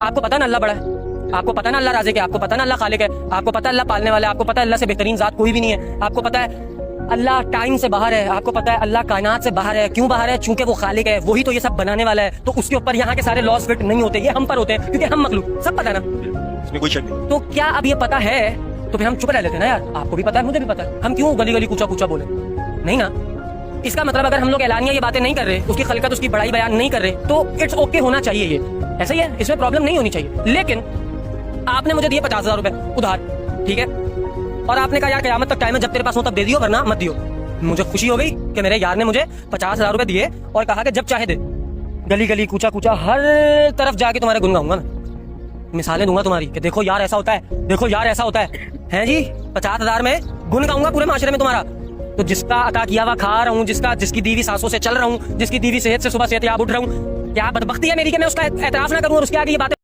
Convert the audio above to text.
आपको पता ना अल्लाह बड़ा है, आपको पता ना अल्लाह राज़िक है, आपको पता ना अल्लाह खालिक है, आपको पता है अल्लाह पालने वाला है, आपको पता है अल्लाह से बेहतरीन जात कोई भी नहीं है, आपको पता है अल्लाह टाइम से बाहर है, आपको पता है अल्लाह कायनात से बाहर है। क्यों बाहर है? चूंकि वो खालिक है, वही तो ये सब बनाने वाला है। तो उसके ऊपर यहाँ के सारे लॉस फिट नहीं होते, ये हम पर होते हैं क्योंकि हम मखलूक, सब पता है ना, इसमें कोई शक नहीं। तो क्या अब ये पता है तो फिर हम चुप रह लेते ना यार, आपको भी पता है मुझे भी पता है, हम क्यों गली गली कूचा कूचा बोले? नहीं ना। इसका मतलब अगर हम लोग ऐलानिया ये बातें नहीं कर रहे, उसकी खलकत उसकी बड़ाई बयान नहीं कर रहे, तो इट्स ओके होना चाहिए, ये ऐसा ही है, इसमें प्रॉब्लम नहीं होनी चाहिए। लेकिन आपने मुझे दिए 50,000 रुपए उधार, ठीक है, और आपने कहा यार क़यामत तक टाइम है, जब तेरे पास हो तब दे दियो वरना मत दियो। मुझे खुशी हो गई कि मेरे यार ने मुझे 50,000 रुपए दिए और कहा कि जब चाहे दे, गली गली कूचा कूचा हर तरफ जाके तुम्हारे गुन गाऊंगा मैं, मिसालें दूंगा तुम्हारी कि देखो यार ऐसा होता है, देखो यार ऐसा होता है जी। 50,000 में गुन गाऊंगा पूरे माशरे में तुम्हारा। तो जिसका अता किया हुआ खा रहा हूँ, जिसकी दीवी सांसों से चल रहा हूँ, जिसकी दीवी सेहत से सुबह सेहत याब उठ रहा हूँ, क्या बदबख्ती है मेरी कि मैं उसका एतराफ ना करूँ और उसके आगे ये बातें